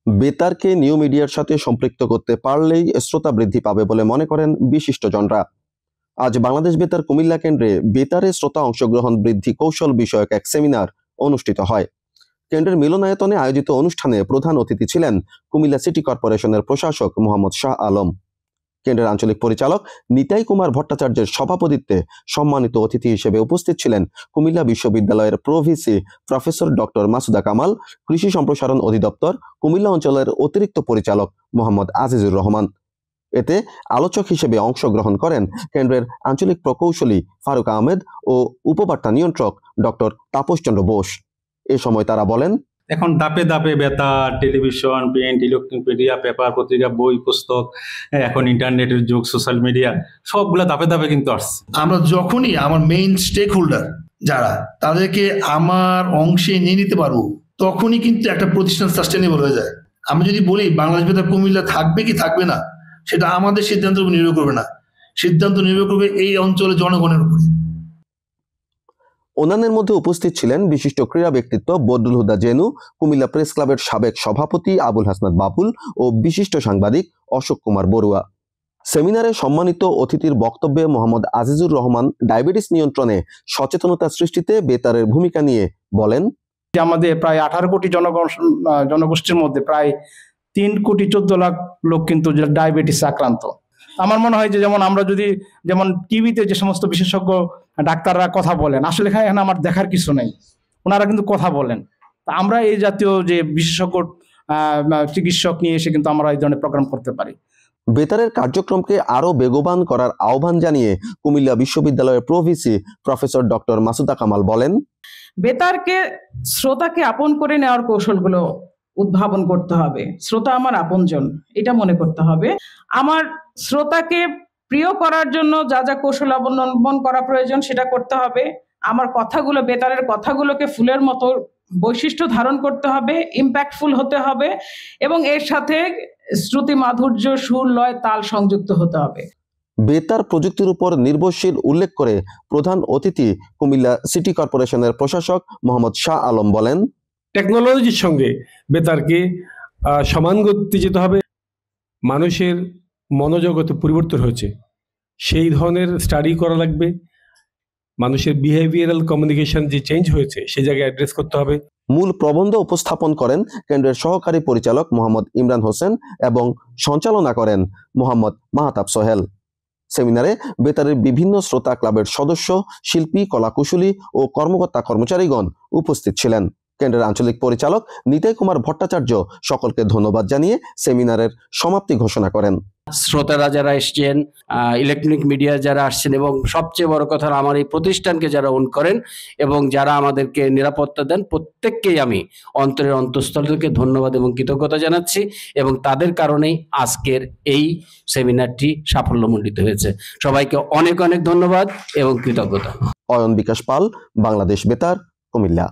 বেতারকে new মিডিয়ার সাথে সম্পৃক্ত করতে পারলেই শ্রোতা বৃদ্ধি পাবে বলে মনে করেন বিশিষ্টজনরা। আজ বাংলাদেশ বেতার কুমিল্লা কেন্দ্রে বেতারে শ্রোতা অংশগ্রহণ বৃদ্ধি কৌশল বিষয়ক এক সেমিনার অনুষ্ঠিত হয়। কেন্দ্রের মিলনায়তনে আয়োজিত অনুষ্ঠানে প্রধান অতিথি ছিলেন কুমিল্লা সিটি কর্পোরেশনের প্রশাসক মোহাম্মদ শাহ আলম। কেন্দ্রের আঞ্চলিক পরিচালক নিতাই কুমার ভট্টাচার্যের সভাপতিত্বে সম্মানিত অতিথি হিসেবে উপস্থিত ছিলেন কুমিল্লা বিশ্ববিদ্যালয়ের pro-VC professor doctor Masuda Kamal, কৃষি সম্প্রসারণ অধিদপ্তর কুমিল্লা অঞ্চলের অতিরিক্ত পরিচালক মোহাম্মদ আজিজুর রহমান। এতে আলোচক হিসেবে অংশগ্রহণ করেন কেন্দ্রের আঞ্চলিক প্রকৌশলী ফারুক আহমেদ ও উপবার্তা নিয়ন্ত্রক ডক্টর তাপস চন্দ্র বোস। এ সময় তারা বলেন, এখন ধাপে ধাপে বেতার, television, print, electronic media, paper, পত্রিকা, বই, পুস্তক, এখন ইন্টারনেটের যুগ, সোশ্যাল মিডিয়া, সবগুলা ধাপে ধাপে কিন্তু আসছে। আমরা যখনই আমার মেইন স্টেক হোল্ডার যারা তাদেরকে আমার অংশে নিয়ে নিতে পারবো, তখনই কিন্তু একটা প্রতিষ্ঠান সাস্টেনেবল হয়ে যায়। আমি যদি বলি বাংলাদেশ বেতার কুমিল্লা থাকবে কি থাকবে না, সেটা আমাদের সিদ্ধান্তের উপর নির্ভর করবে না, সিদ্ধান্ত নির্ভর করবে এই অঞ্চলের জনগণের উপরে। অন্যান্যের মধ্যে উপস্থিত ছিলেন বিশিষ্ট ক্রীড়া ব্যক্তিত্ব বদরুল হুদা জেনু, কুমিল্লা প্রেস ক্লাবের সাবেক সভাপতি আবুল হাসনাত বাবুল ও বিশিষ্ট সাংবাদিক অশোক কুমার বড়ুয়া। সেমিনারে সম্মানিত অতিথির বক্তব্যে মোহাম্মদ আজিজুর রহমান ডায়াবেটিস নিয়ন্ত্রণে সচেতনতা সৃষ্টিতে বেতারের ভূমিকা নিয়ে বলেন, আমাদের প্রায় 18 কোটি জনগোষ্ঠীর মধ্যে প্রায় 3 কোটি 14 লাখ লোক কিন্তু ডায়াবেটিস আক্রান্ত। আমার মনে হয় যে যেমন টিভিতে যে সমস্ত বিশেষজ্ঞ ডাক্তাররা কথা বলেন, আসলে এখানে আমার দেখার কিছু নেই, ওনারা কিন্তু কথা বলেন। তা আমরা এই জাতীয় যে বিশেষজ্ঞ চিকিৎসক নিয়ে এসে কিন্তু আমরা এই ধরনের প্রোগ্রাম করতে পারি। বেতারের কার্যক্রমকে আরো বেগবান করার আহ্বান জানিয়ে কুমিল্লা বিশ্ববিদ্যালয়ের pro-VC professor doctor Masuda Kamal বলেন, বেতারকে শ্রোতাকে আপন করে নেওয়ার কৌশলগুলো উদ্ভাবন করতে হবে। শ্রোতা আমার আপনজন, এটা মনে করতে হবে। আমার শ্রোতাকে প্রিয় করার জন্য যা যা কৌশল অবলম্বন করা প্রয়োজন সেটা করতে হবে। আমার কথাগুলো, বেতারের কথাগুলোকে ফুলের মতো বৈশিষ্ট্য ধারণ করতে হবে, ইম্প্যাক্টফুল হতে হবে এবং এর সাথে শ্রুতি মাধুর্য, সুর, লয়, তাল সংযুক্ত হতে হবে। বেতার প্রযুক্তির উপর নির্ভরশীল উল্লেখ করে প্রধান অতিথি কুমিল্লা সিটি কর্পোরেশনের প্রশাসক মোহাম্মদ শাহ আলম বলেন, টেকনোলজির সঙ্গে বেতারকে সমান গতি যেতে হবে। মানুষের মনোজগতে পরিবর্তন হয়েছে, সেই ধরনের স্টাডি করা লাগবে। মানুষের বিহেভিয়ারাল কমিউনিকেশন যে চেঞ্জ হয়েছে সেই জায়গায় অ্যাড্রেস করতে হবে। মূল প্রবন্ধ উপস্থাপন করেন কেন্দ্রের সহকারী পরিচালক মোহাম্মদ ইমরান হোসেন এবং সঞ্চালনা করেন মোহাম্মদ মাহতাব সোহেল। সেমিনারে বেতারের বিভিন্ন শ্রোতা ক্লাবের সদস্য, শিল্পী, কলাকুশলী ও কর্মকর্তা কর্মচারীগণ উপস্থিত ছিলেন। কেন্দ্রের আঞ্চলিক পরিচালক নিতাই কুমার ভট্টাচার্য সকলকে ধন্যবাদ জানিয়ে সেমিনারের সমাপ্তি ঘোষণা করেন। শ্রোতারা যারা এসছেন, ইলেকট্রনিক মিডিয়া যারা আসছেন এবং সবচেয়ে বড় কথা আমার এই প্রতিষ্ঠানকে যারা ওন করেন এবং যারা আমাদেরকে নিরাপত্তা দেন, প্রত্যেককেই আমি অন্তরের অন্তঃস্থল থেকে ধন্যবাদ এবং কৃতজ্ঞতা জানাচ্ছি এবং তাদের কারণেই আজকের এই সেমিনারটি সাফল্যমণ্ডিত হয়েছে। সবাইকে অনেক অনেক ধন্যবাদ এবং কৃতজ্ঞতা। অয়ন বিকাশ পাল, বাংলাদেশ বেতার, কুমিল্লা।